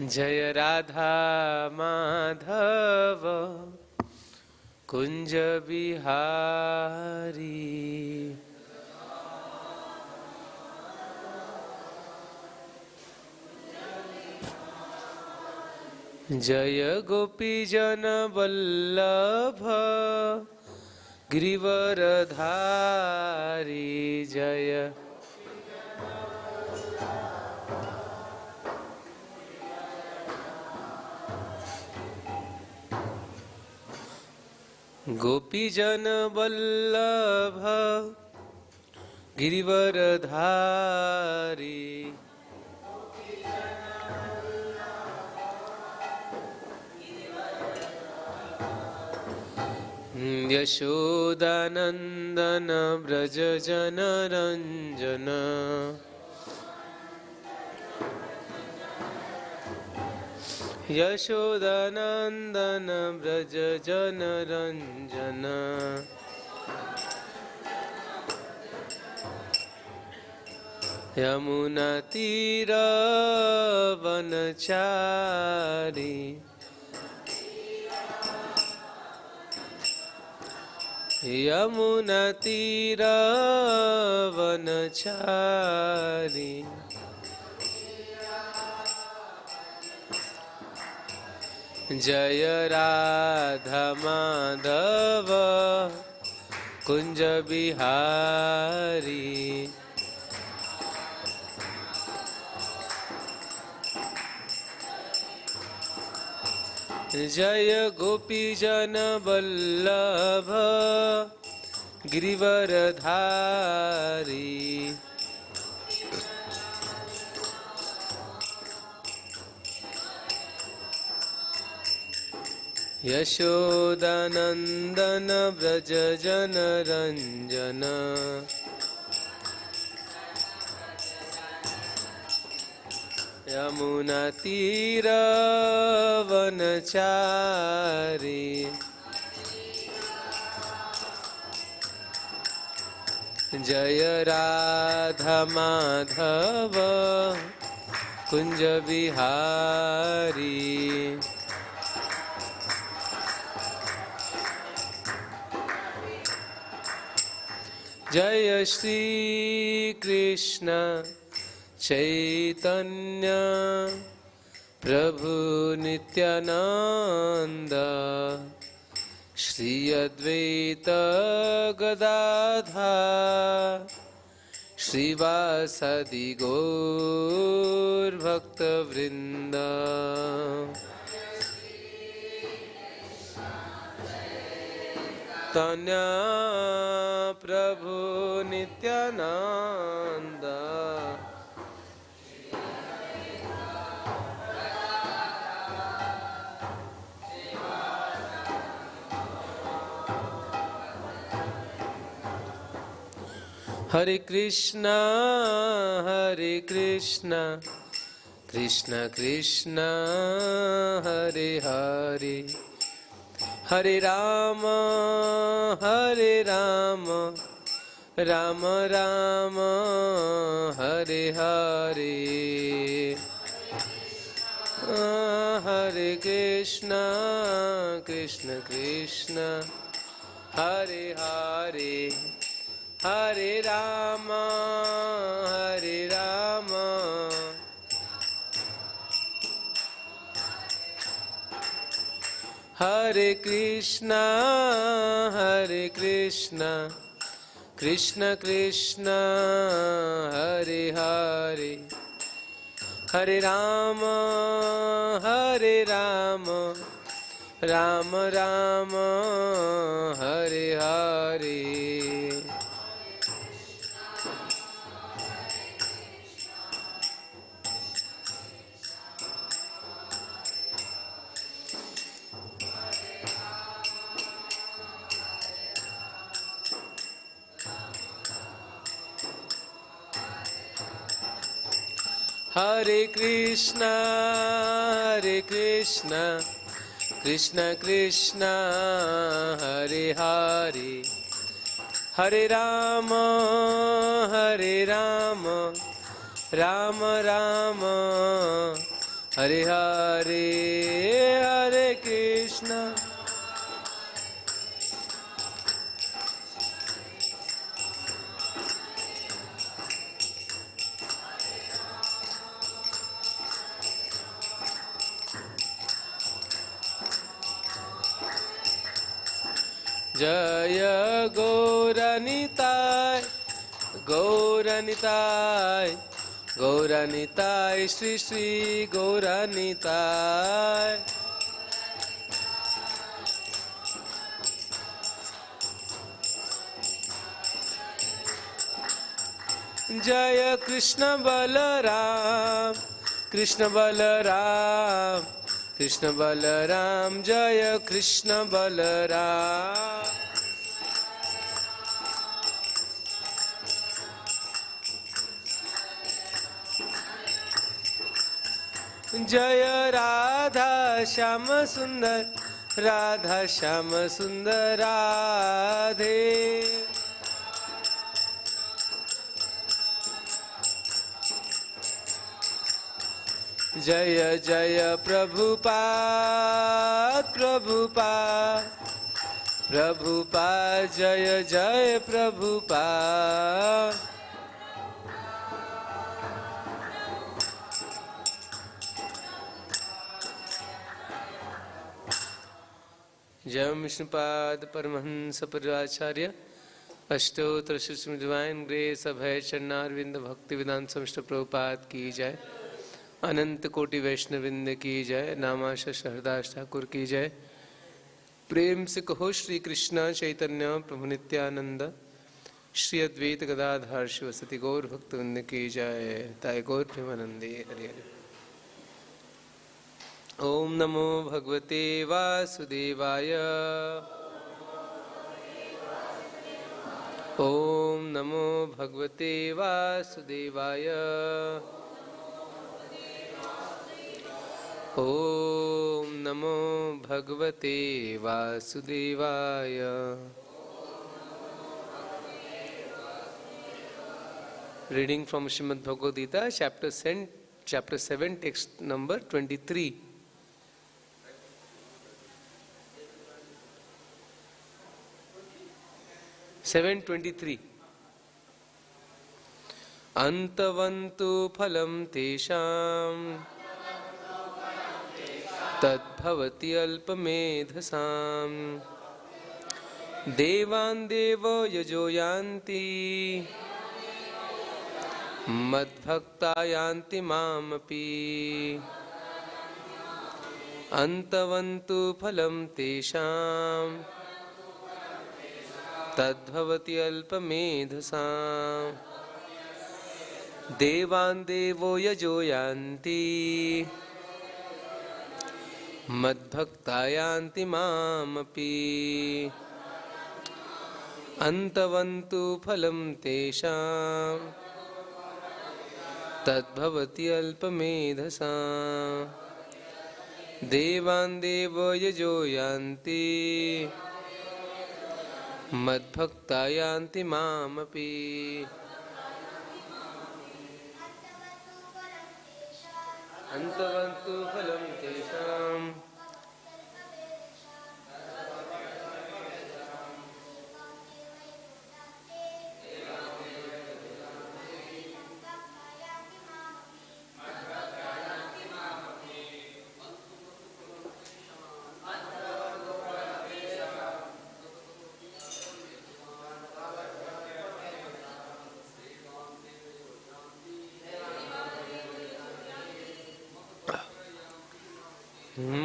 जय राधा माधव कुंज बिहारी। जय गोपी जन वल्लभ गिरिवरधारी। जय गोपी जन वल्लभ गिरिवरधारी। यशोदानंदन व्रज जन रंजन। यशोदानंदन व्रज जन रंजन। यमुना तीर वनचारी। यमुना तीर वनचारी। जय राधा माधव कुंज बिहारी। जय गोपी जन वल्लभ गिरिवरधारी। यशोदानंदन व्रज जन रंजन। यमुना तीर वनचारी। जय राधा माधव कुंज बिहारी। जय श्री कृष्ण चैतन्य प्रभु नित्यानंद। श्री अद्वैत गदाधर श्रीवासदि गौर भक्तवृंद। तन्या प्रभु नित्यानंद। हरे कृष्णा कृष्ण कृष्ण हरे हरे, हरे राम राम राम हरे हरे। हरे कृष्णा कृष्ण कृष्ण हरे हरे, हरे राम हरे कृष्णा कृष्ण कृष्ण हरे हरे, हरे राम राम राम हरे हरे। हरे कृष्णा कृष्ण कृष्ण हरे हरे, हरे Ram Ram Ram Hare Hare, Hare Krishna, Jaya Gauranitai, Gauranitai, Gauranitai, Shri Shri Gauranitai. Jaya Krishna Balaram, Krishna Balaram, Krishna Balaram, Jaya Krishna Balaram. Jaya Radha Shama Sundar, Radha Shama Sundar Radhe. Jaya Jaya Prabhupada, Prabhupada, Prabhupada, Jaya Jaya Prabhupada. Jai Vishnupada Paramahansa Paracharya Ashtotra Shri Divine Grace Abhay Charnarvinda Bhakti Vedanta Samshta Prabhupada की जय, अनंत कोटि वैष्णविंद की जय, नामाशा शहरदास ठाकुर की जय। प्रेम से कहो श्री कृष्ण चैतन्य प्रभु नित्यानंद, श्री अद्वैत गदाधर शिवसति गौर भक्तवृंद की जय। ताय गौर प्रेमानंदे हरि हरि। ओम नमो भगवते वासुदेवाय, ओम नमो भगवते वासुदेवाय, ओम नमो भगवते वासुदेवाय। Reading from Srimad Bhagavad-gītā, chapter 7, text number 23. anta-vat phalaṁ teṣāṁ tad-bhavati alpa-medhasām devān deva-yajo yānti mad-bhaktā yānti māmapi anta-vat phalaṁ teṣāṁ tad-bhavati alpa-medhasām devān devo-yajo yānti mad-bhaktā yānti māmapi anta-vat phalaṁ teṣāṁ tad-bhavati alpa-medhasām devān devo-yajo yānti mad-bhaktā yānti māmapi anta-vat phalaṁ teṣāṁ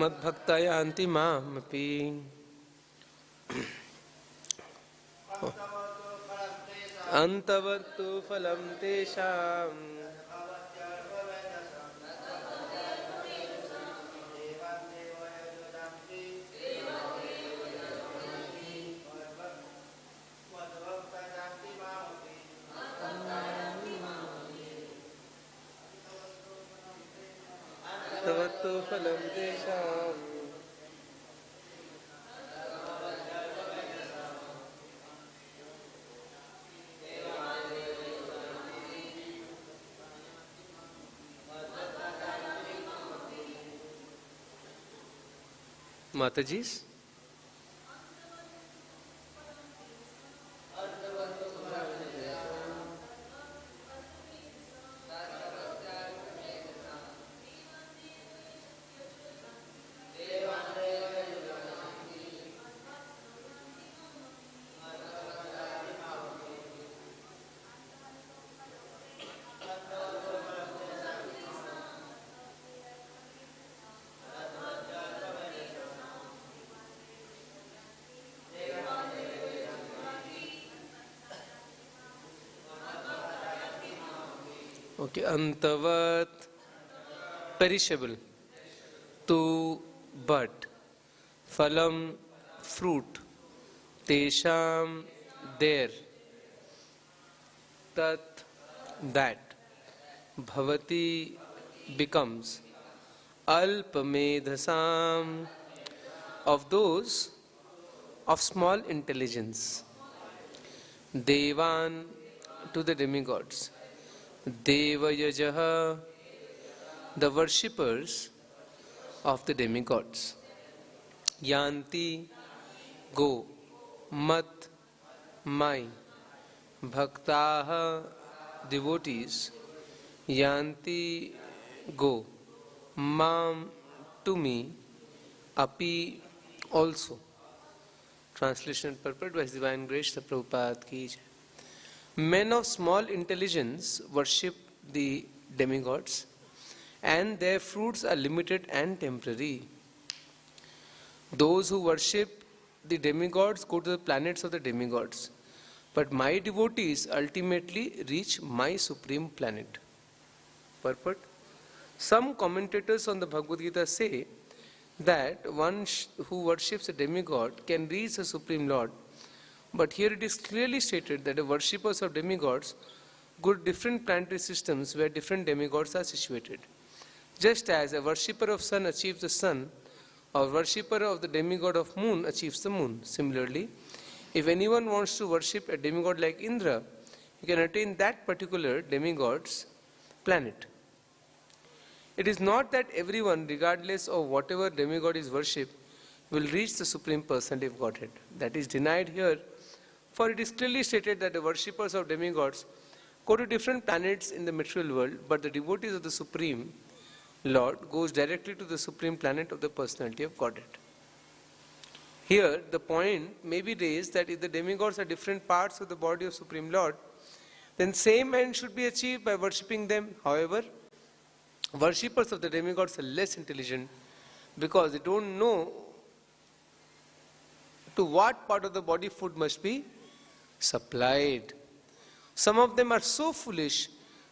mad-bhaktā yānti māmapi anta-vat phalaṁ teṣāṁ anta-vat phalaṁ teṣāṁ Mataji's. Okay, anta-vat, perishable, to bud, phalam, fruit, teṣāṁ, there, tat, that, bhavati, becomes, alpa-medhasām, of those of small intelligence, devān, to the demigods, deva-yajaḥ, the worshippers of the demigods, yānti, go, mad, my, bhaktāḥ, devotees, yānti, go, mam, to me, api, also. Translation and purport by His Divine Grace, the Prabhupada. Men of small intelligence worship the demigods, and their fruits are limited and temporary. Those who worship the demigods go to the planets of the demigods, but my devotees ultimately reach my supreme planet. Purport. Some commentators on the Bhagavad-gītā say that one who worships a demigod can reach the Supreme Lord, but here it is clearly stated that the worshippers of demigods go to different planetary systems where different demigods are situated. Just as a worshipper of sun achieves the sun, or worshipper of the demigod of moon achieves the moon. Similarly, if anyone wants to worship a demigod like Indra, he can attain that particular demigod's planet. It is not that everyone, regardless of whatever demigod is worshipped, will reach the Supreme Personality of Godhead. That is denied here, for it is clearly stated that the worshippers of demigods go to different planets in the material world, but the devotees of the Supreme Lord goes directly to the Supreme Planet of the Personality of Godhead. Here, the point may be raised that if the demigods are different parts of the body of Supreme Lord, then same end should be achieved by worshipping them. However, worshippers of the demigods are less intelligent because they don't know to what part of the body food must be supplied. Some of them are so foolish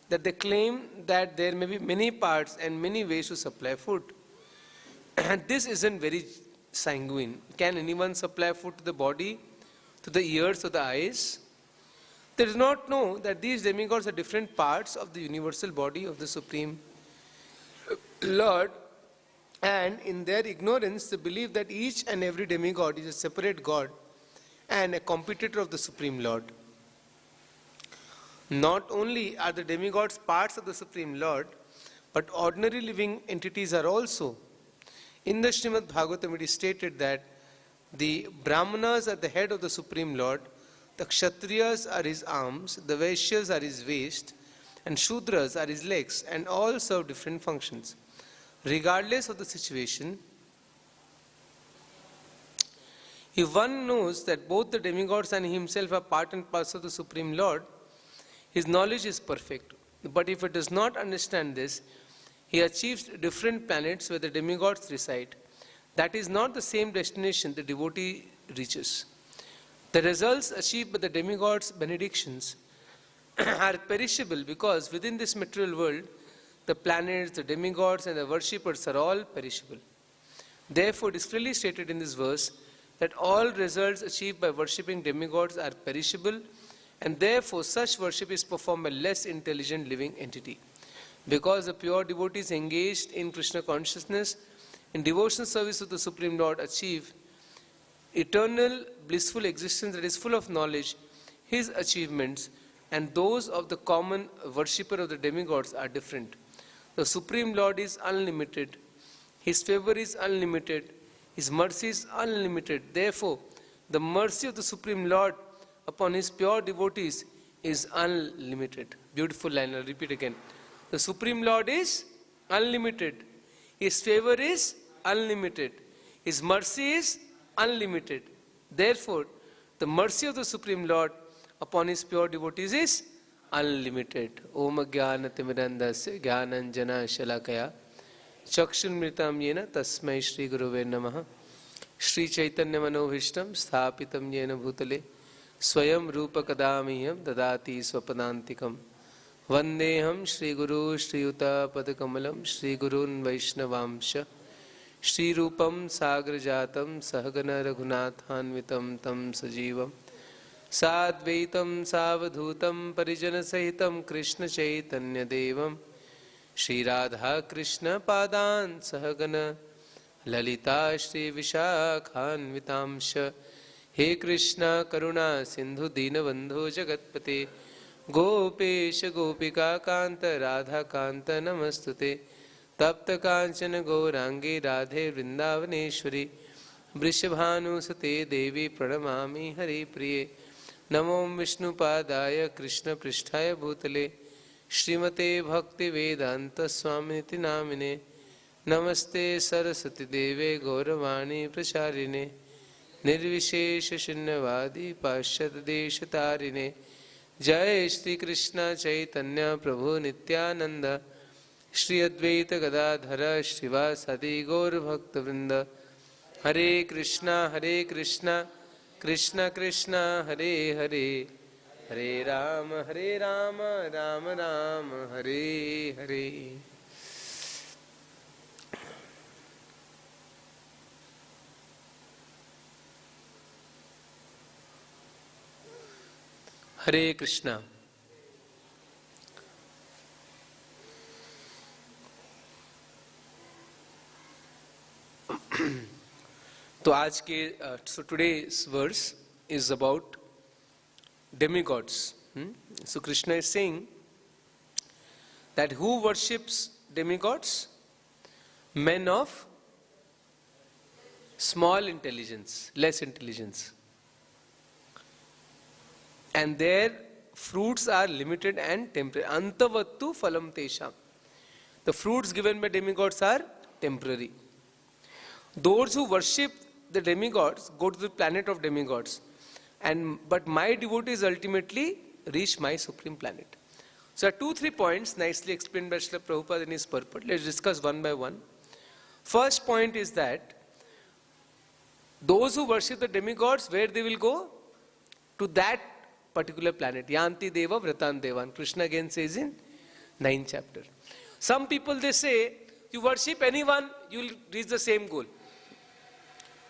that they claim that there may be many parts and many ways to supply food. And this isn't very sanguine. Can anyone supply food to the body, to the ears or the eyes? They do not know that these demigods are different parts of the universal body of the Supreme Lord, and in their ignorance they believe that each and every demigod is a separate god and a competitor of the Supreme Lord. Not only are the demigods parts of the Supreme Lord, but ordinary living entities are also. In the Srimad Bhagavatam it is stated that the Brahmanas are the head of the Supreme Lord, the Kshatriyas are his arms, the Vaishyas are his waist, and Shudras are his legs, and all serve different functions. Regardless of the situation, if one knows that both the demigods and himself are part and parcel of the Supreme Lord, his knowledge is perfect. But if he does not understand this, he achieves different planets where the demigods reside. That is not the same destination the devotee reaches. The results achieved by the demigods' benedictions are perishable because within this material world, the planets, the demigods, and the worshippers are all perishable. Therefore, it is clearly stated in this verse that all results achieved by worshipping demigods are perishable, and therefore such worship is performed by less intelligent living entity. Because the pure devotees engaged in Krishna consciousness, in devotional service of the Supreme Lord, achieve eternal blissful existence that is full of knowledge, his achievements and those of the common worshipper of the demigods are different. The Supreme Lord is unlimited, his favor is unlimited, His mercy is unlimited. Therefore, the mercy of the Supreme Lord upon His pure devotees is unlimited. Beautiful line, I'll repeat again. The Supreme Lord is unlimited. His favor is unlimited. His mercy is unlimited. Therefore, the mercy of the Supreme Lord upon His pure devotees is unlimited. Om Jnana-timirandasya Jnananjana Shalakaya Chakshunmritam Yena Tasmai Shri Guruve Namaha Shri Chaitanya Manohishtam Sthapitam Yena Bhutale Swayam Rupa Kadamiyam Dadati Swapadantikam Vandeham Shri Guru Shri Yuta Padakamalam Shri Gurun Vaishnavamsha Shri Rupam Sagrajatam Sahagana Raghunathanvitam Tam Sajivam Sadvaitam Savadhutam Parijana Sahitam Krishna Chaitanya Devam Shri Radha Krishna Padan Sahagana Lalita Shri Vishakhanvitamsha He Krishna Karuna Sindhu Dinabandhu Jagatpate Gopesha Gopika Kanta Radhakanta Namastute Tapta Kanchana Gaurangi Radhe Vrindavaneshwari Vrishabhanu Sate Devi Pranamami Hari Priye Namo Vishnu Padaya Krishna Pristhaya Bhutale Srimate Bhakti Vedanta Swaminiti Namine Namaste Saraswati Deve Gauravani Pracharine Nirvishesha Shunyavadi Pashyat Deshatarine Jai Shri Krishna Chaitanya Prabhu Nityananda Shri Advaita Gadadhara Shrivasadi Gaur Bhakta Vrinda Hare Krishna Krishna Krishna Hare Hare Hare Rama Rama Rama Hare Hare. Hare Krishna. So today's verse is about demigods. So Krishna is saying that who worships demigods? Men of small intelligence, less intelligence. And their fruits are limited and temporary. Anta-vat phalam teṣāṁ. The fruits given by demigods are temporary. Those who worship the demigods go to the planet of demigods. But my devotees ultimately reach my supreme planet. So 2-3 points nicely explained by Srila Prabhupada in his purport. Let's discuss one by one. First point is that those who worship the demigods, where they will go? To that particular planet. Yānti deva vratan devān. Krishna again says in 9th chapter. Some people they say, you worship anyone, you will reach the same goal.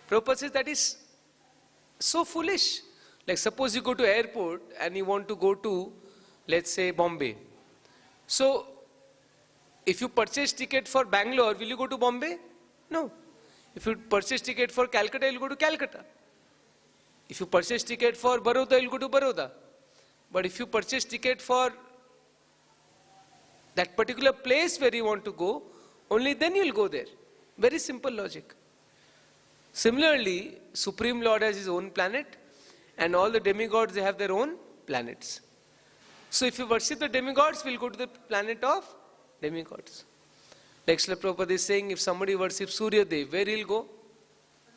Prabhupada says that is so foolish. Like suppose you go to airport and you want to go to, let's say, Bombay. So, if you purchase ticket for Bangalore, will you go to Bombay? No. If you purchase ticket for Calcutta, you will go to Calcutta. If you purchase ticket for Baroda, you will go to Baroda. But if you purchase ticket for that particular place where you want to go, only then you will go there. Very simple logic. Similarly, Supreme Lord has His own planet and all the demigods, they have their own planets. So if you worship the demigods, we'll go to the planet of demigods. Like Srila Prabhupada is saying, if somebody worships Surya Dev, where he'll go?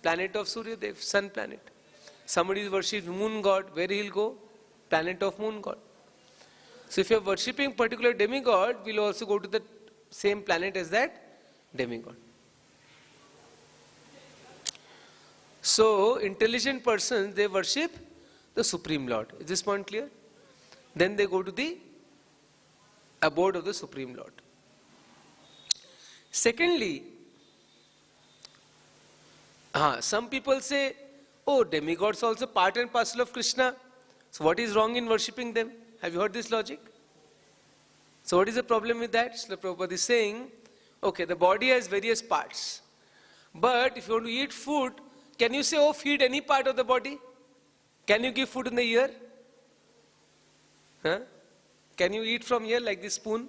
Planet of Surya Dev, sun planet. Somebody worships moon god, where he'll go? Planet of moon god. So if you're worshipping particular demigod, we'll also go to the same planet as that demigod. So intelligent persons, they worship the Supreme Lord. Is this point clear? Then they go to the abode of the Supreme Lord. Secondly, some people say, oh, demigods are also part and parcel of Krishna. So what is wrong in worshipping them? Have you heard this logic? So what is the problem with that? Srila Prabhupada is saying, okay, the body has various parts. But if you want to eat food, can you say, oh, feed any part of the body? Can you give food in the ear? Can you eat from here like this spoon?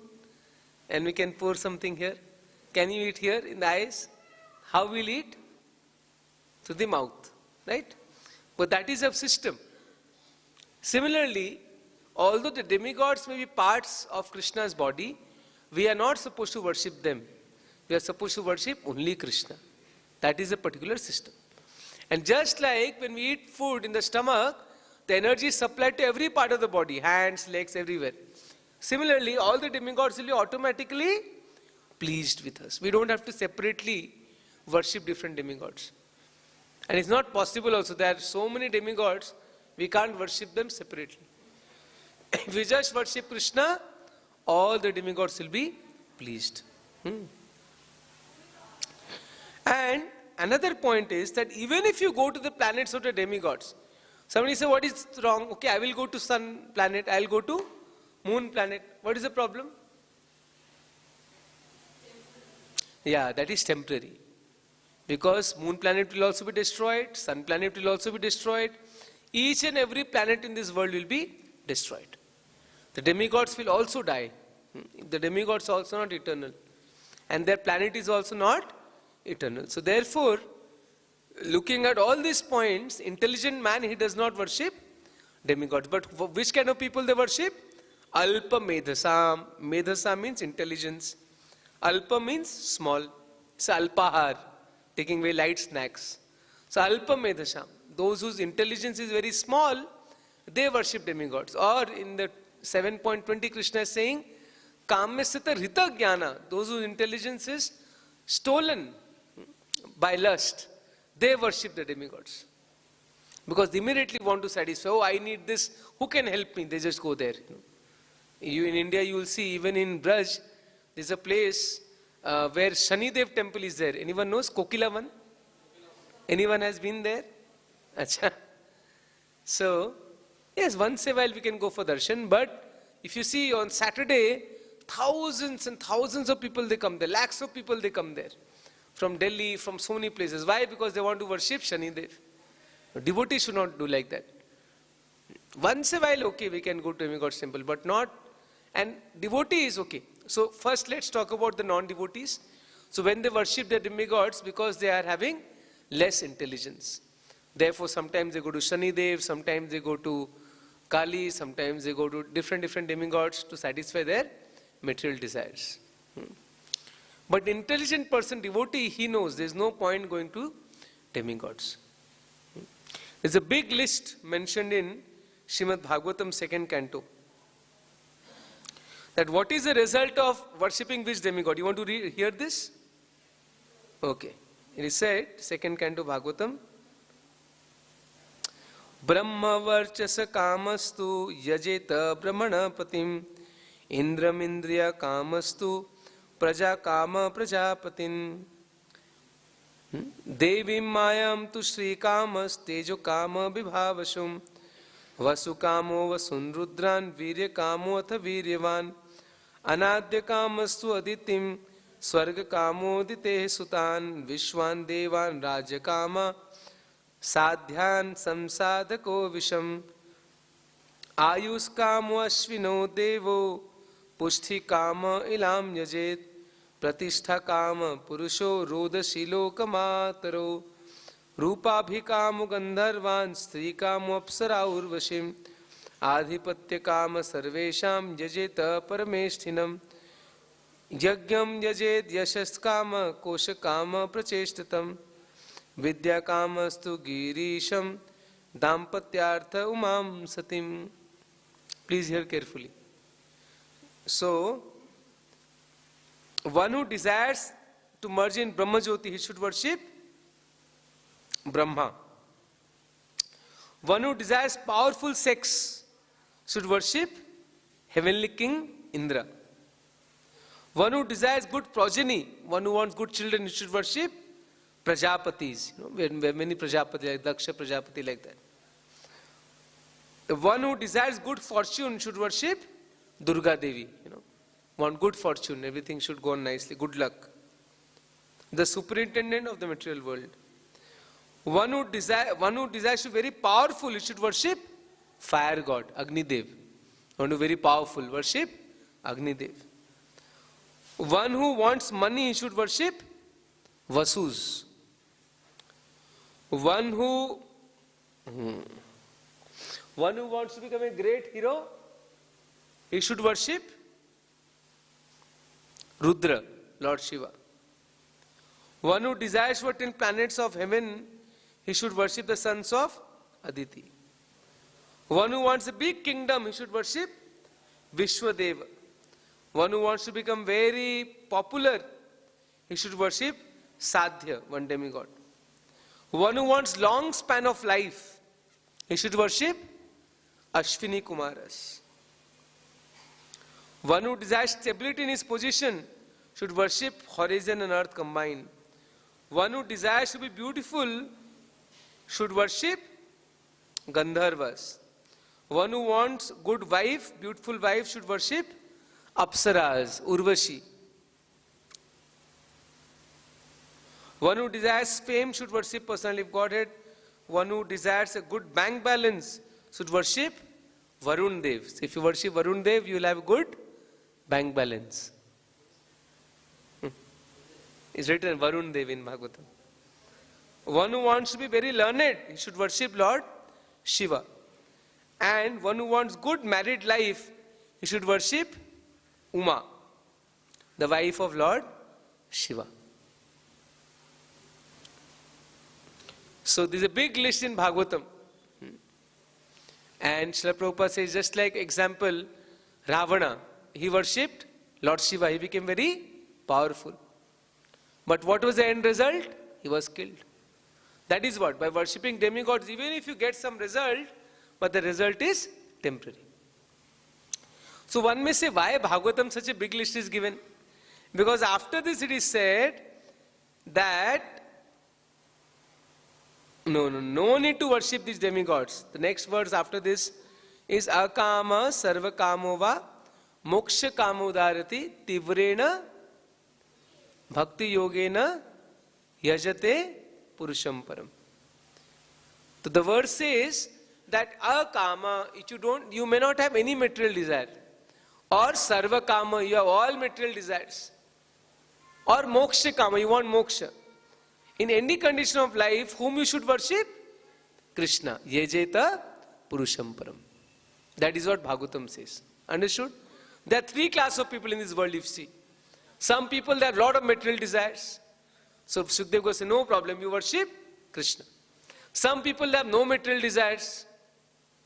And we can pour something here. Can you eat here in the eyes? How will eat? to the mouth, right? But that is a system. Similarly, although the demigods may be parts of Krishna's body, we are not supposed to worship them. We are supposed to worship only Krishna. That is a particular system. And just like when we eat food in the stomach, the energy is supplied to every part of the body, hands, legs, everywhere. Similarly, all the demigods will be automatically pleased with us. We don't have to separately worship different demigods. And it's not possible also. There are so many demigods, we can't worship them separately. If we just worship Krishna, all the demigods will be pleased. And another point is that even if you go to the planets of the demigods, somebody say, what is wrong? Okay, I will go to sun planet, I will go to moon planet. What is the problem? Yeah, that is temporary. Because moon planet will also be destroyed, sun planet will also be destroyed. Each and every planet in this world will be destroyed. The demigods will also die. The demigods are also not eternal. And their planet is also not eternal. So therefore, looking at all these points, intelligent man, he does not worship demigods. But which kind of people they worship? Alpa-medhasām. Medhasām means intelligence. Alpa means small. It's alpahar, taking away light snacks. So alpa-medhasām, those whose intelligence is very small, they worship demigods. Or in the 7.20, Krishna is saying, Kamyasita rita jnana, those whose intelligence is stolen by lust, they worship the demigods. Because they immediately want to satisfy, oh, I need this, who can help me? They just go there. You in India, you will see, even in Braj, there's a place where Shanidev temple is there. Anyone knows? Kokilavan? Anyone has been there? Achha. So, yes, once a while we can go for darshan, but if you see on Saturday, thousands and thousands of people they come there, lakhs of people they come there. From Delhi, from so many places. Why? Because they want to worship Shanidev. Devotees should not do like that. Once a while, okay, we can go to demigod's temple, but not, and devotee is okay. So first let's talk about the non-devotees. So when they worship the demigods, because they are having less intelligence. Therefore sometimes they go to Shanidev, sometimes they go to Kali, sometimes they go to different demigods to satisfy their material desires. But intelligent person, devotee, he knows there is no point going to demigods. There's a big list mentioned in Srimad Bhagavatam 2nd canto. That what is the result of worshipping which demigod? You want to hear this? Okay. It is said, 2nd canto Bhagavatam, Brahma varchasa kamastu yajeta brahmana patim Indram indriya kamastu praja kama prajapatin Devim mayam tu Shri kamas tejo kama vibhavashum Vasu kamo vasun rudran virya kamo atha viryavan Anadya kamastu aditim Swarga kamo dite sutan Vishwan devan raja kama Sadhyan samsadako visham Ayus kamo ashvino devo Pushti kama ilam yajet Pratishtha kama purusho rodashilo kamataro Rupabhikamo gandharvan Stri kamo apsara urvashim Adhipatya kama sarvesham yajeta parameshtinam Yagyam yajet yashas kama kosha kama pracheshtatam Vidya kamastu girisham dampatyartha umam satim. Please hear carefully. So, one who desires to merge in Brahma Jyoti, he should worship Brahma. One who desires powerful sex should worship heavenly king Indra. One who desires good progeny, one who wants good children, he should worship Prajapatis. Where many Prajapati, like Daksha Prajapati, like that. The one who desires good fortune should worship Durga Devi. Want good fortune, everything should go on nicely, good luck. The superintendent of the material world. One who desires to be very powerful, he should worship fire god, Agni Dev. One who is very powerful, worship Agni Dev. One who wants money, he should worship Vasus. One who wants to become a great hero, he should worship Rudra, Lord Shiva. One who desires for 10 planets of heaven, he should worship the sons of Aditi. One who wants a big kingdom, he should worship Vishwadeva. One who wants to become very popular, he should worship Sadhya, one demigod. One who wants long span of life, he should worship Ashwini Kumaras. One who desires stability in his position should worship horizon and earth combined. One who desires to be beautiful should worship Gandharvas. One who wants good wife, beautiful wife, should worship Apsaras, Urvashi. One who desires fame should worship Personality of Godhead. One who desires a good bank balance should worship Varun Dev. So if you worship Varun Dev, you will have a good bank balance. It's written Varun Dev in Bhagavatam. One who wants to be very learned, he should worship Lord Shiva. And one who wants good married life, he should worship Uma, the wife of Lord Shiva. So there's a big list in Bhagavatam. And Srila Prabhupada says, just like example, Ravana, he worshipped Lord Shiva, he became very powerful. But what was the end result? He was killed. That is what? By worshipping demigods, even if you get some result, but the result is temporary. So one may say, why Bhagavatam such a big list is given? Because after this it is said that no need to worship these demigods. The next verse after this is akama sarva kamova moksha kamodarati tivrena bhakti yogena yajate purusham param. So the verse says that akama, you may not have any material desire, or sarva kama, you have all material desires, or moksha kama, you want moksha. In any condition of life, whom you should worship? Krishna. Yajeta purusham param. That is what Bhagavatam says. Understood? There are three classes of people in this world, if you see. Some people, they have a lot of material desires. So Sukadeva goes, no problem, you worship Krishna. Some people, they have no material desires.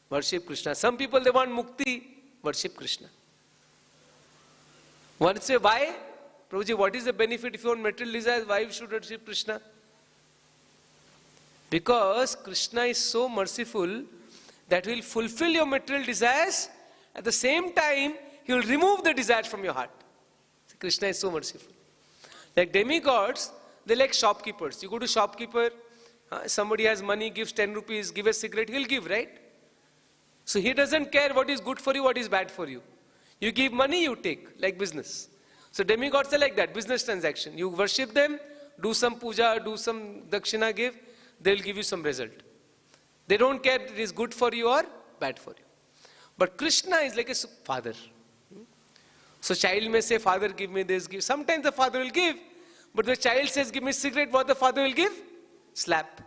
Worship Krishna. Some people, they want mukti. Worship Krishna. One say, why? Prabhuji, what is the benefit if you want material desires? Why you should worship Krishna? Because Krishna is so merciful that he will fulfill your material desires. At the same time, he will remove the desires from your heart. Krishna is so merciful. Like demigods, they like shopkeepers. You go to shopkeeper, somebody has money, gives 10 rupees, give a cigarette, he'll give, right? So he doesn't care what is good for you, what is bad for you. You give money, you take, like business. So demigods are like that, business transaction. You worship them, do some puja, do some dakshina, give, they will give you some result. They don't care if it is good for you or bad for you. But Krishna is like a father. So child may say, father give me this, give. Sometimes the father will give, but the child says, give me cigarette, what the father will give? Slap.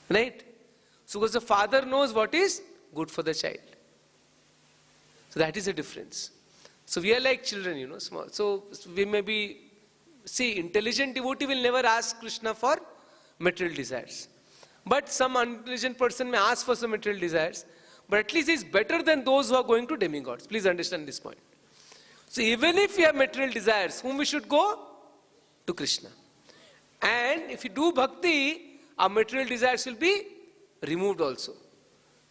Right? So because the father knows what is good for the child. So that is the difference. So we are like children, small. So we may be, see, intelligent devotee will never ask Krishna for material desires. But some unintelligent person may ask for some material desires, but at least he is better than those who are going to demigods. Please understand this point. So even if we have material desires, whom we should go? To Krishna. And if you do bhakti, our material desires will be removed also.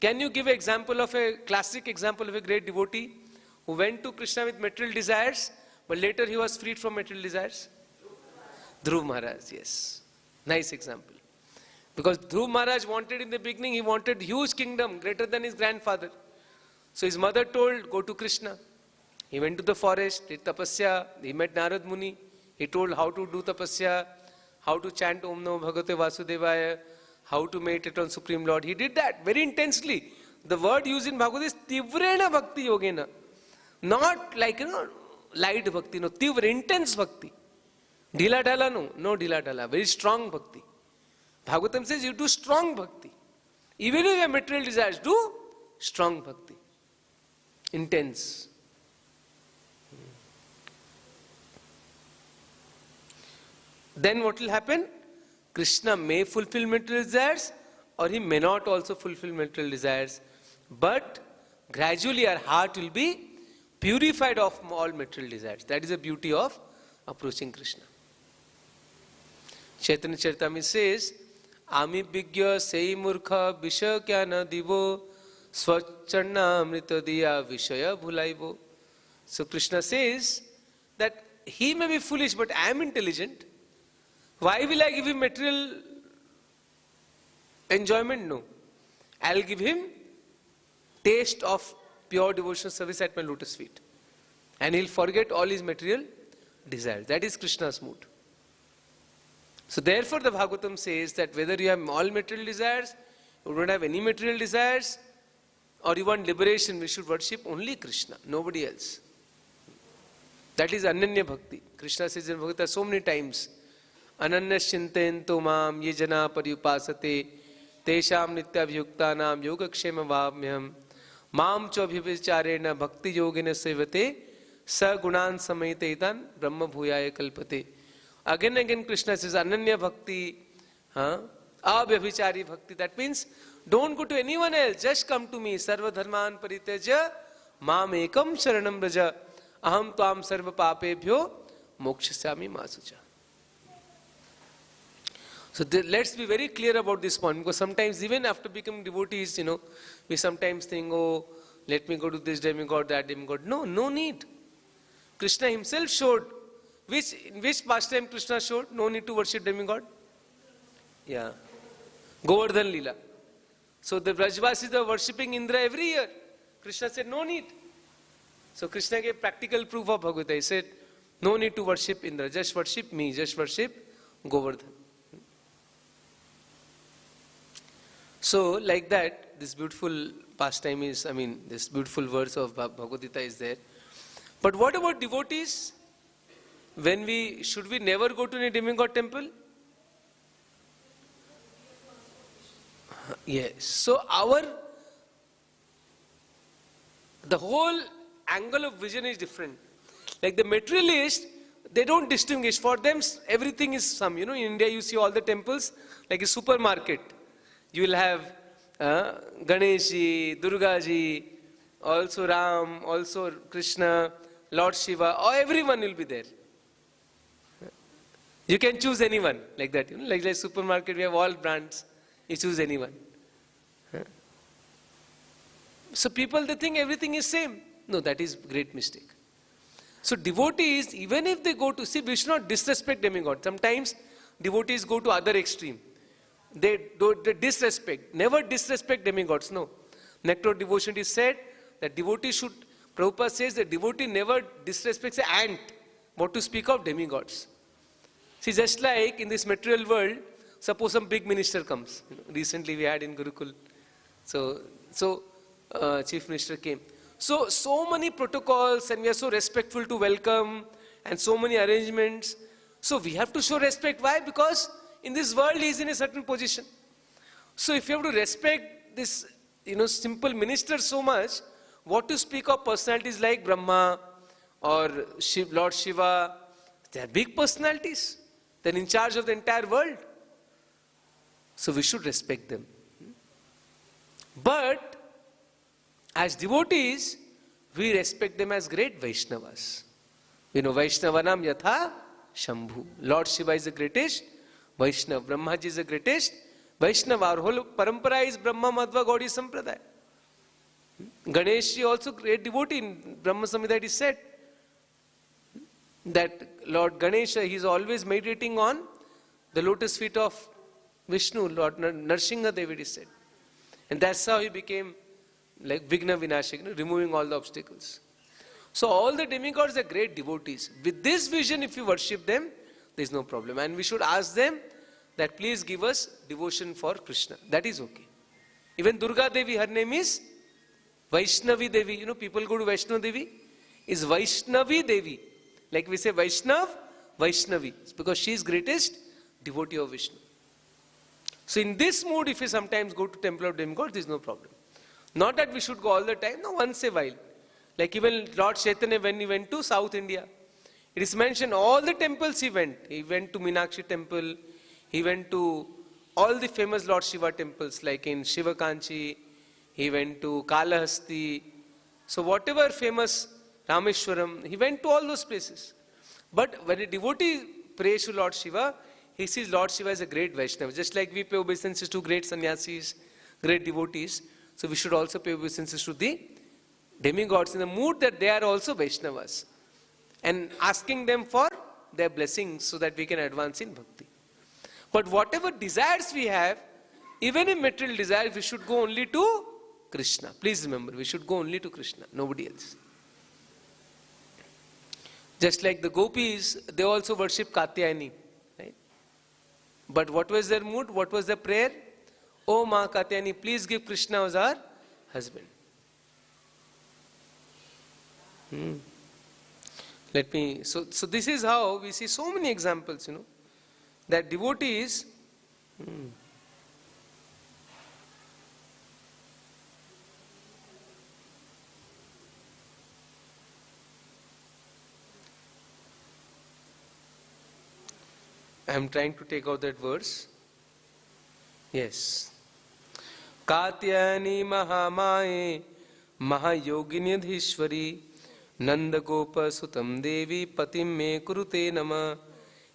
Can you give an example of a classic example of a great devotee who went to Krishna with material desires, but later he was freed from material desires? Dhruv Maharaj, yes. Nice example. Because Dhruv Maharaj wanted in the beginning, he wanted huge kingdom, greater than his grandfather. So his mother told, go to Krishna. He went to the forest, did tapasya, he met Narad Muni. He told how to do tapasya, how to chant Om Namo Bhagavate Vasudevaya, how to meditate on Supreme Lord. He did that very intensely. The word used in Bhagavad is tivrena bhakti yogena. Not like, light bhakti, no, tivra, intense bhakti. Dhila dhala, no. No dhila dhala. Very strong bhakti. Bhagavatam says you do strong bhakti. Even if you have material desires, do strong bhakti. Intense. Then what will happen? Krishna may fulfill material desires, or he may not also fulfill material desires. But gradually our heart will be purified of all material desires. That is the beauty of approaching Krishna. Chaitanya Charitamrita says, Ami bhigya sei murkha visha kyana divo swacharna amrita diya vishaya bhulaivo. So Krishna says that he may be foolish, but I am intelligent. Why will I give him material enjoyment? No. I'll give him taste of pure devotional service at my lotus feet. And he'll forget all his material desires. That is Krishna's mood. So therefore the Bhagavatam says that whether you have all material desires, you don't have any material desires, or you want liberation, we should worship only Krishna, nobody else. That is Ananya Bhakti. Krishna says in Bhagavad-gītā so many times, Ananyas chintayanto mam ye jana paryupasate teṣāṁ nityabhyuktānām yogakshema vāvmyam mam cha abhivicārena bhakti yogena sevate sa gunan samayitaitan brahma bhuyaya kalpate. Again and again Krishna says Ananya Bhakti, abhyabhichari bhakti. That means don't go to anyone else, just come to me. Sarva dharman parityaja mam ekam sharanam braja aham tvam sarva papebhyo mokshasami masucha. So let's be very clear about this point, because sometimes even after becoming devotees, we sometimes think, oh, let me go to this demigod, that demigod. No, no need. Krishna himself showed, in which pastime Krishna showed no need to worship demigod? Yeah. Govardhan Leela. So the Brajvasis are worshipping Indra every year. Krishna said no need. So Krishna gave practical proof of Bhagavad-gītā. He said, no need to worship Indra, just worship me, just worship Govardhan. So like that, this beautiful pastime is, this beautiful verse of Bhagavad-gītā is there. But what about devotees? Should we never go to any demigod temple? Yes. So the whole angle of vision is different. Like the materialist, they don't distinguish. For them, everything is some. In India, you see all the temples like a supermarket. You will have Ganeshi, Durgaji, also Ram, also Krishna, Lord Shiva, everyone will be there. You can choose anyone like that. Like supermarket, we have all brands. You choose anyone. So people, they think everything is same. No, that is great mistake. So devotees, even if they go to, we should not disrespect demigods. Sometimes devotees go to other extreme. They disrespect. Never disrespect demigods, no. Nectar of Devotion is said that devotee should, Prabhupada says that devotee never disrespects an ant. What to speak of demigods. See, just like in this material world, suppose some big minister comes. Recently we had in Gurukul. So Chief Minister came. So many protocols, and we are so respectful to welcome, and so many arrangements. So we have to show respect. Why? Because in this world he is in a certain position. So if you have to respect this, simple minister so much, what to speak of personalities like Brahma or Lord Shiva? They are big personalities. They are in charge of the entire world. So we should respect them. But as devotees, we respect them as great Vaishnavas. Vaishnavanam yatha Shambhu. Lord Shiva is the greatest Vaishnava. Brahmaji is the greatest Vaishnava. Our whole parampara is Brahma Madhva Gaudiya Sampradaya. Ganesh is also great devotee. In Brahma Samhita it is said that Lord Ganesha, he is always meditating on the lotus feet of Vishnu, Lord Narsingha Dev, it is said. And that's how he became like Vigna Vinashak, removing all the obstacles. So all the demigods are great devotees. With this vision, if you worship them, there is no problem. And we should ask them that please give us devotion for Krishna. That is okay. Even Durga Devi, her name is Vaishnavi Devi. People go to Vaishnavi Devi. Is Vaishnavi Devi. Like we say Vaishnav, Vaishnavi, because she is greatest devotee of Vishnu. So in this mood, if we sometimes go to temple of demigods, there is no problem. Not that we should go all the time, no, once a while. Like even Lord Chaitanya, when he went to South India, it is mentioned all the temples he went. He went to Meenakshi temple, he went to all the famous Lord Shiva temples, like in Shivakanchi, he went to Kalahasti. So whatever famous Rameshwaram, he went to all those places. But when a devotee prays to Lord Shiva, he sees Lord Shiva as a great Vaishnava. Just like we pay obeisances to great sannyasis, great devotees, so we should also pay obeisances to the demigods in the mood that they are also Vaishnavas. And asking them for their blessings so that we can advance in bhakti. But whatever desires we have, even in material desires, we should go only to Krishna. Please remember, we should go only to Krishna, nobody else. Just like the gopis, they also worship Katyayani, right? But what was their mood? What was their prayer? Oh Ma Katyayani, please give Krishna as our husband. So this is how we see so many examples, that devotees, I am trying to take out that verse. Yes. Katyayani Mahamaye Mahayogini Dhishwari Nanda Gopa Sutam Devi Patim Me Kurute Nama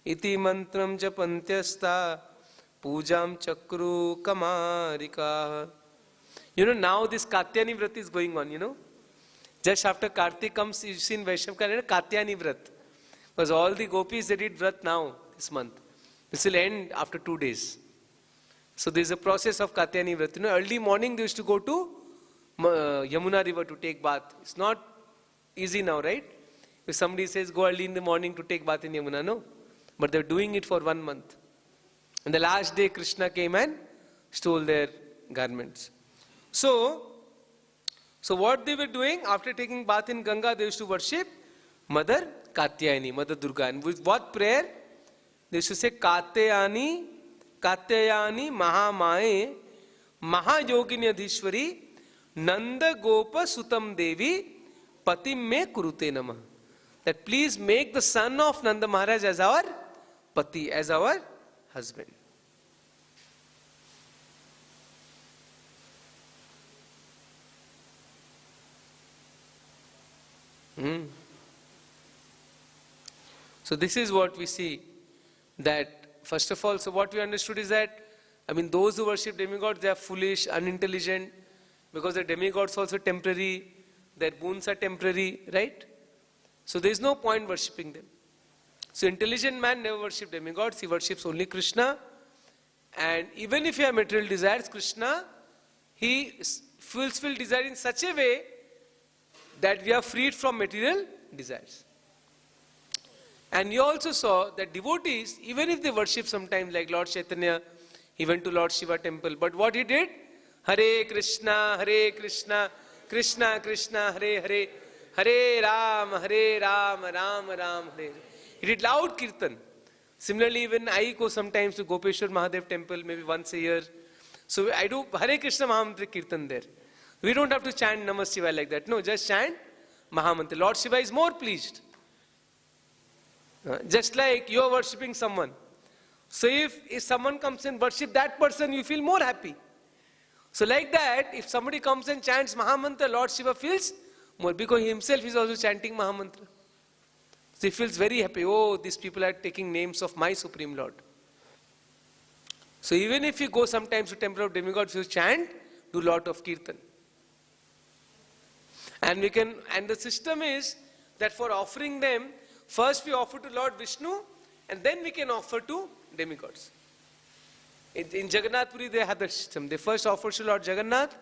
Iti Mantram Japantyasta Pujam Chakru Kamarika. Now this Katyayani Vrat is going on, Just after Kartik comes, you see in Vaishnav calendar, Katyayani Vrat. Because all the gopis, they did Vrat now, this month. This will end after 2 days. So there is a process of Katyayani Vrat. Early morning they used to go to Yamuna river to take bath. It's not easy now, right? If somebody says go early in the morning to take bath in Yamuna, no. But they're doing it for 1 month. And the last day Krishna came and stole their garments. So what they were doing after taking bath in Ganga, they used to worship Mother Katyayani, Mother Durga. And with what prayer? They used to say Katyayani Mahamaye Mahayogini Adhishwari Nanda Gopa Sutam Devi Patim Me Kurute Namah. That please make the son of Nanda Maharaj as our Pati, as our husband. So this is what we see, that first of all, so what we understood is that, those who worship demigods, they are foolish, unintelligent, because the demigods are also temporary, their boons are temporary, right? So there is no point worshipping them. So intelligent man never worships demigods, he worships only Krishna. And even if you have material desires, Krishna, he fulfills desire in such a way that we are freed from material desires. And you also saw that devotees, even if they worship sometimes, like Lord Chaitanya, he went to Lord Shiva temple, but what he did? Hare Krishna, Krishna Krishna, Hare Hare, Hare Ram, Ram Ram, Hare. He did loud kirtan. Similarly, even I go sometimes to Gopeshwar Mahadev temple, maybe once a year. So I do Hare Krishna Mahamantra kirtan there. We don't have to chant Namah Shivaya like that. No, just chant Mahamantra. Lord Shiva is more pleased. Just like you are worshipping someone. So if someone comes and worship that person, you feel more happy. So like that, if somebody comes and chants Mahamantra, Lord Shiva feels more, because he himself is also chanting Mahamantra. So he feels very happy. Oh, these people are taking names of my Supreme Lord. So even if you go sometimes to temple of demigods, you chant, do lot of kirtan. And the system is that for offering them, first we offer to Lord Vishnu, and then we can offer to demigods. In Jagannath Puri, they have the system. They first offer to Lord Jagannath,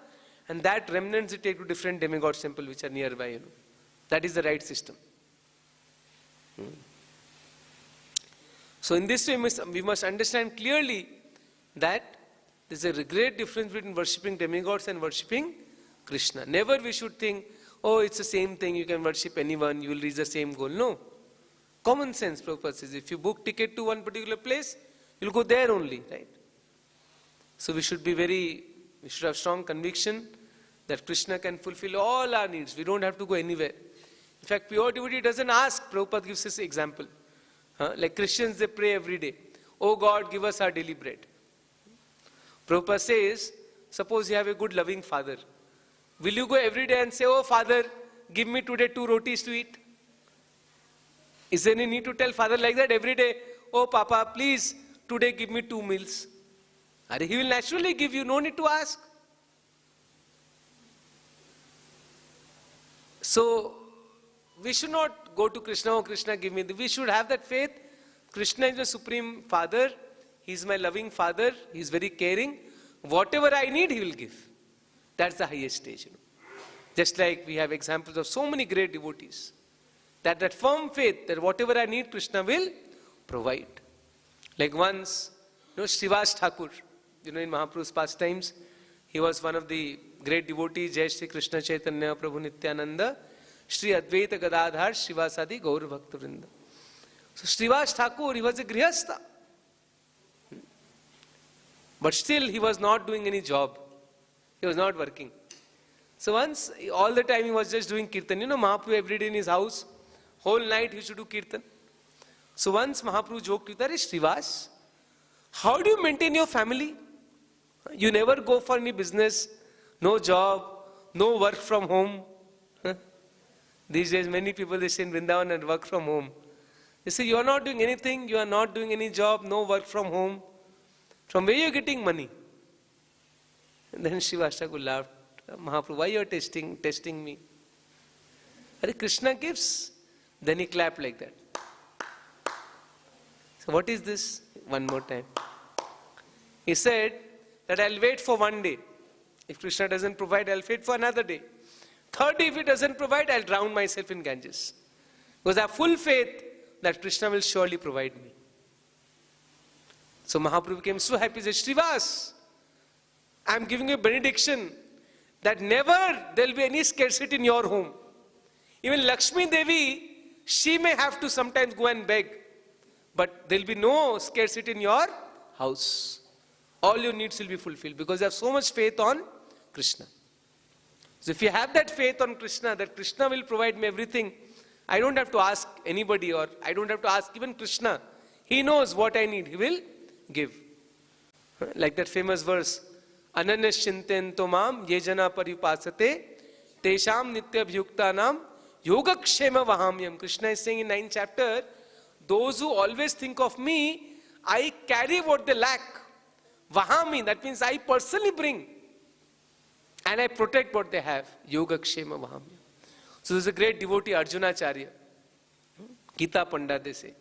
and that remnants they take to different demigods temple which are nearby. That is the right system. So in this way, we must understand clearly that there is a great difference between worshipping demigods and worshipping Krishna. Never we should think, oh, it's the same thing, you can worship anyone, you will reach the same goal. No. Common sense, Prabhupada says. If you book ticket to one particular place, you'll go there only, right? So we should have strong conviction that Krishna can fulfill all our needs. We don't have to go anywhere. In fact, pure devotee doesn't ask. Prabhupada gives us an example. Like Christians, they pray every day. Oh God, give us our daily bread. Prabhupada says, suppose you have a good loving father. Will you go every day and say, oh Father, give me today 2 rotis to eat? Is there any need to tell father like that every day? Oh Papa, please, today give me 2 meals. He will naturally give you, no need to ask. So, we should not go to Krishna, oh Krishna, give me. We should have that faith. Krishna is the Supreme Father. He is my loving Father. He is very caring. Whatever I need, He will give. That's the highest stage. Just like we have examples of so many great devotees. That firm faith that whatever I need, Krishna will provide. Like once, Srivas Thakur, in Mahaprabhu's pastimes, he was one of the great devotees, Jai Shri Krishna Chaitanya Prabhu Nityananda, Shri Advaita Gadadhar Srivasadi Gaur Bhakta Vrinda. So Srivas Thakur, he was a grihastha. But still he was not doing any job. He was not working. So once, all the time he was just doing kirtan. Mahaprabhu every day in his house, whole night he used to do kirtan. So once Mahaprabhu joked with her, Srivas, how do you maintain your family? You never go for any business, no job, no work from home. These days many people, they stay in Vrindavan and work from home. They say, you are not doing anything, you are not doing any job, no work from home. From where you are getting money? And then Srivas Thakur laughed. Mahaprabhu, why you are testing me? Krishna gives. Then he clapped like that. So what is this? One more time. He said that I'll wait for one day. If Krishna doesn't provide, I'll wait for another day. Third day, if he doesn't provide, I'll drown myself in Ganges. Because I have full faith that Krishna will surely provide me. So Mahaprabhu became so happy. He said, Srivas, I'm giving you a benediction that never there will be any scarcity in your home. Even Lakshmi Devi, she may have to sometimes go and beg. But there will be no scarcity in your house. All your needs will be fulfilled because you have so much faith on Krishna. So if you have that faith on Krishna, that Krishna will provide me everything, I don't have to ask anybody, or I don't have to ask even Krishna. He knows what I need. He will give. Like that famous verse, Ananyas Chintayanto mam ye jana paripasate teṣāṁ nityabhyuktānam yogakshema vahamyam. Krishna is saying in 9th chapter, those who always think of me, I carry what they lack. Vahami, that means I personally bring. And I protect what they have. Yogakshema vahamyam. So there's a great devotee, Arjunacharya. Gita Panda, they say.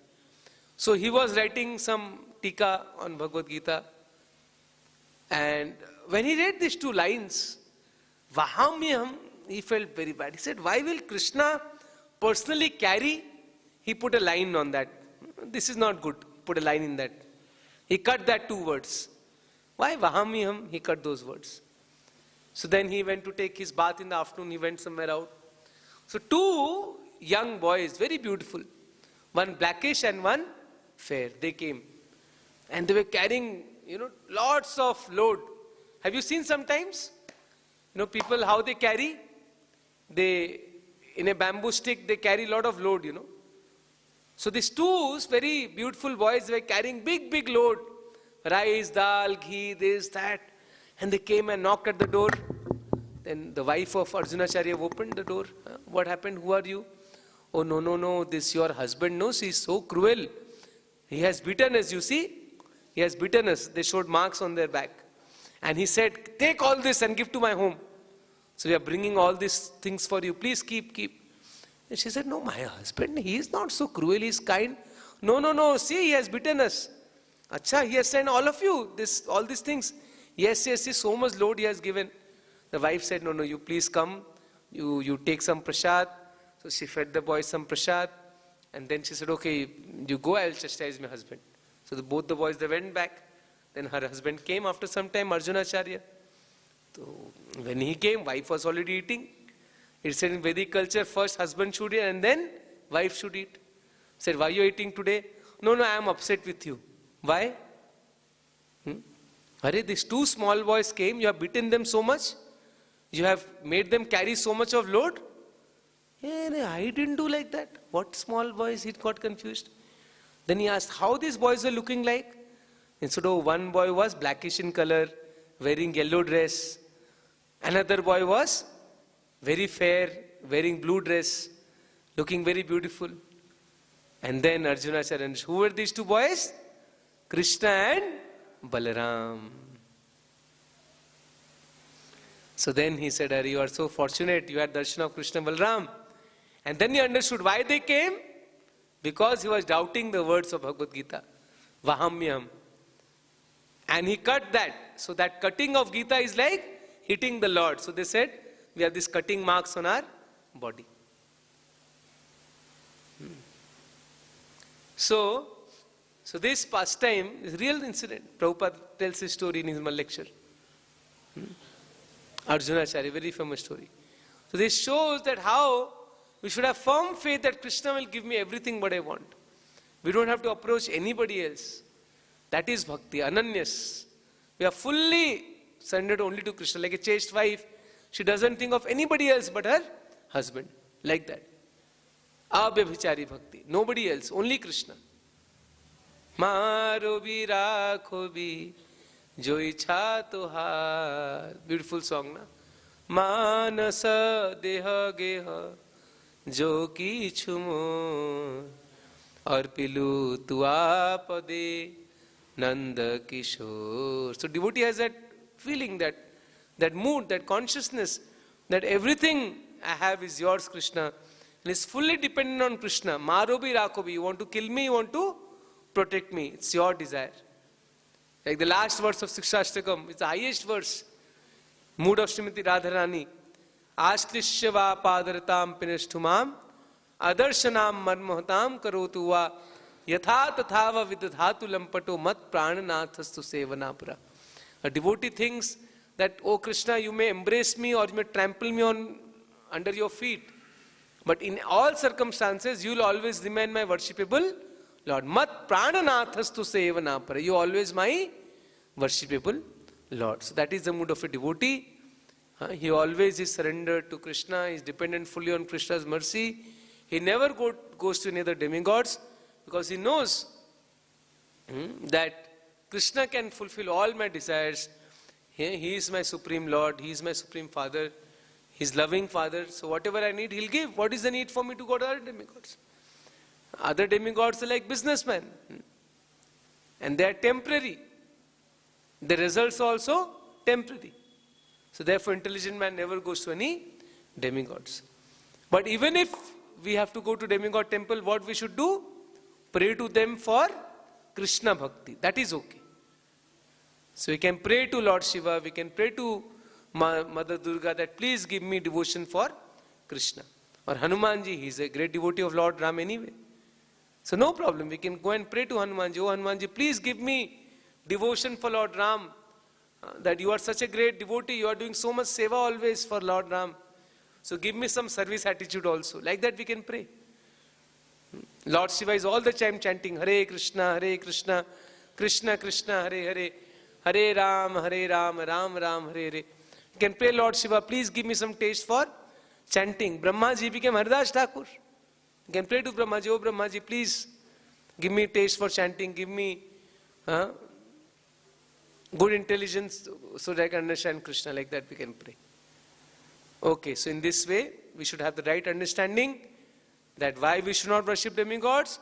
So he was writing some tika on Bhagavad-gītā. And when he read these 2 lines, Vahamyam, he felt very bad. He said, why will Krishna personally carry? He put a line on that. This is not good. Put a line in that. He cut that 2 words. Why Vahamyam? He cut those words. So then he went to take his bath in the afternoon. He went somewhere out. So 2 young boys, very beautiful. One blackish and one fair. They came. And they were carrying, lots of load. Have you seen sometimes? People, how they carry? They, in a bamboo stick, they carry a lot of load, So these 2 very beautiful boys were carrying big, big load. Rice, dal, ghee, this, that. And they came and knocked at the door. Then the wife of Arjunacharya opened the door. What happened? Who are you? Oh, no, this your husband. No, he is so cruel. He has beaten us, you see. He has beaten us. They showed marks on their back. And he said, take all this and give to my home. So we are bringing all these things for you. Please keep. And she said, no, my husband, he is not so cruel. He is kind. No. See, he has beaten us. Acha, he has sent all of you, all these things. Yes, see, so much load he has given. The wife said, no, you please come. You take some prasad. So she fed the boys some prasad. And then she said, okay, you go, I will chastise my husband. So both the boys, they went back. Then her husband came after some time, Arjunacharya. So when he came, wife was already eating. It said in Vedic culture, first husband should eat and then wife should eat. Said, why are you eating today? No, I am upset with you. Why? Hare, these two small boys came, you have beaten them so much, you have made them carry so much of load. I didn't do like that. What small boys? He got confused. Then he asked how these boys were looking like. Instead of one boy was blackish in color, wearing yellow dress. Another boy was very fair, wearing blue dress, looking very beautiful. And then Arjuna said, who were these two boys? Krishna and Balaram. So then he said, Hari, you are so fortunate, you had darshan of Krishna and Balaram. And then he understood why they came. Because he was doubting the words of Bhagavad-gītā. Vahamyam. And he cut that. So that cutting of Gita is like hitting the Lord. So they said, we have these cutting marks on our body. So this pastime is a real incident. Prabhupada tells his story in his lecture. Arjuna Chari, very famous story. So this shows that how we should have firm faith that Krishna will give me everything what I want. We don't have to approach anybody else. That is bhakti, ananyas. We are fully surrendered only to Krishna. Like a chaste wife, she doesn't think of anybody else but her husband. Like that. Abhyabhichari bhakti. Nobody else, only Krishna. Maro bhi rakho bhi jo ichha tohar. Beautiful song, na? Manasa deha geha jo ki chumo arpilu tua pade Nanda Kishore. So devotee has that feeling, that mood, that consciousness, that everything I have is yours, Krishna. And is fully dependent on Krishna. Marobi Rakobi, you want to kill me, you want to protect me. It's your desire. Like the last verse of Sikshashtakam, it's the highest verse. Mood of Srimati Radharani. Ashlishya padaratam pinashthumam adarshanam marmahatam karotuva yatha tathava vidadhatu lampato mat prananathastu sevanapura. A devotee thinks that, oh Krishna, you may embrace me or you may trample me under your feet. But in all circumstances, you will always remain my worshipable Lord. Mat prananathastu sevanapura. You are always my worshipable Lord. So that is the mood of a devotee. He always is surrendered to Krishna. He is dependent fully on Krishna's mercy. He never goes to any other demigods because he knows that Krishna can fulfill all my desires. He is my Supreme Lord. He is my Supreme Father. He is loving Father. So whatever I need, He'll give. What is the need for me to go to other demigods? Other demigods are like businessmen. And they are temporary. The results are also temporary. So therefore, intelligent man never goes to any demigods. But even if we have to go to demigod temple, what we should do? Pray to them for Krishna Bhakti. That is okay. So we can pray to Lord Shiva, we can pray to Mother Durga that please give me devotion for Krishna. Or Hanumanji, he is a great devotee of Lord Ram anyway. So no problem, we can go and pray to Hanumanji. Oh Hanumanji, please give me devotion for Lord Ram. That you are such a great devotee, you are doing so much seva always for Lord Ram. So give me some service attitude also. Like that we can pray. Lord Shiva is all the time chanting Hare Krishna, Krishna Krishna, Hare Hare, Hare Ram, Ram Ram, Hare Hare. You can pray, Lord Shiva, please give me some taste for chanting. Brahmaji became Haridas Thakur. You can pray to Brahmaji, oh Brahmaji, please give me taste for chanting, give me good intelligence so that I can understand Krishna. Like that we can pray. Okay, so in this way, we should have the right understanding that why we should not worship demigods,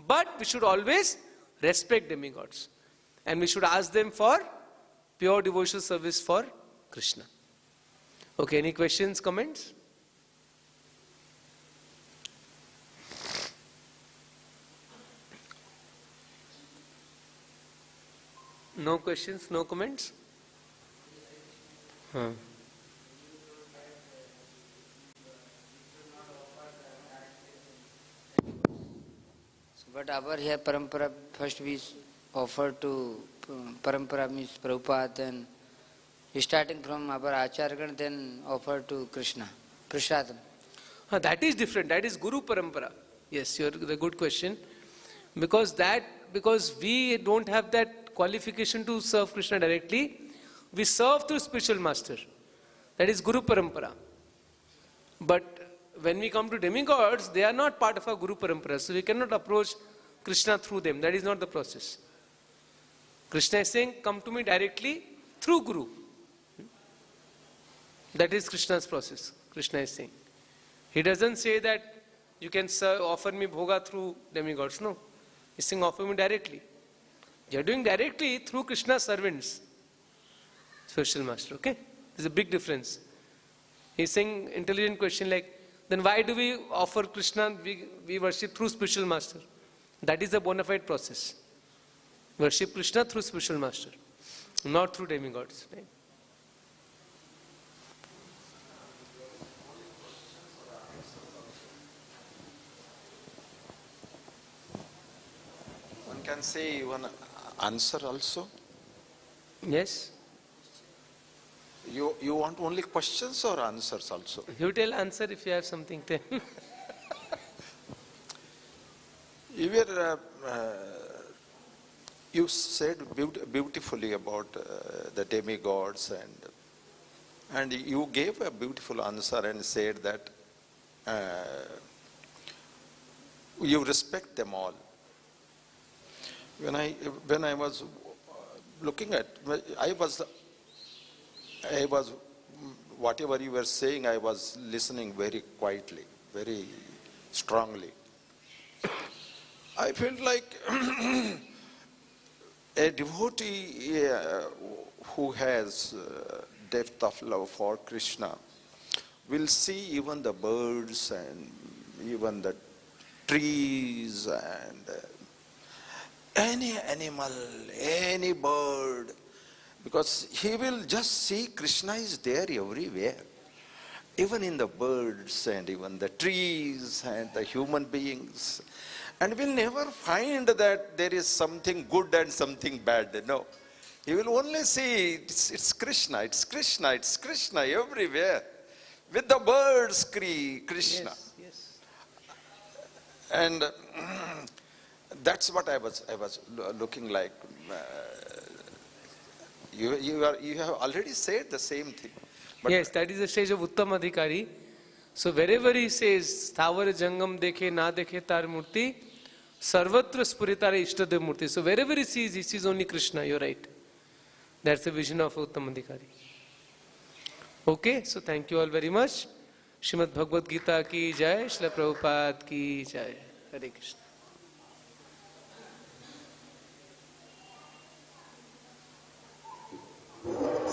but we should always respect demigods. And we should ask them for pure devotional service for Krishna. Okay, any questions, comments? No questions, no comments? But our here parampara, first we offer to parampara means Prabhupada, then starting from our Acharyagan, then offer to Krishna, Prasadam. That is different, that is Guru Parampara. Yes, you're the good question. Because we don't have that qualification to serve Krishna directly, we serve through spiritual master. That is Guru Parampara. But when we come to demigods, they are not part of our Guru Parampara. So we cannot approach Krishna through them. That is not the process. Krishna is saying, come to me directly through Guru. That is Krishna's process. Krishna is saying. He doesn't say that you can offer me bhoga through demigods. No. He's saying offer me directly. You are doing directly through Krishna's servants. Spiritual master. Okay? There's a big difference. He's saying intelligent question like, then why do we offer Krishna, we worship through spiritual master? That is a bona fide process. Worship Krishna through spiritual master, not through demigods. Right? One can say one answer also. Yes. You want only questions or answers also? You tell answer if you have something to tell. You said beautifully about the demigods, and you gave a beautiful answer and said that you respect them all. When I was looking at, I was whatever you were saying, I was listening very quietly, very strongly. I felt like a devotee who has depth of love for Krishna will see even the birds and even the trees and any animal, any bird, because he will just see Krishna is there everywhere, even in the birds and even the trees and the human beings. And will never find that there is something good and something bad. No. He will only see it's Krishna, it's Krishna, it's Krishna everywhere. With the birds, Krishna. Yes, yes. And that's what I was looking like. You have already said the same thing. But yes, that is the stage of Uttam Adhikari. So wherever he says, Thavar Jangam Dekhe Na Dekhe Tar Murti, Sarvatra Spuritare Ishtadev Murti. So wherever he sees only Krishna, you're right. That's the vision of Uttam Adhikari. Okay, so thank you all very much. Srimad Bhagavad-gītā ki jai, Srila Prabhupada ki jai. Hare Krishna.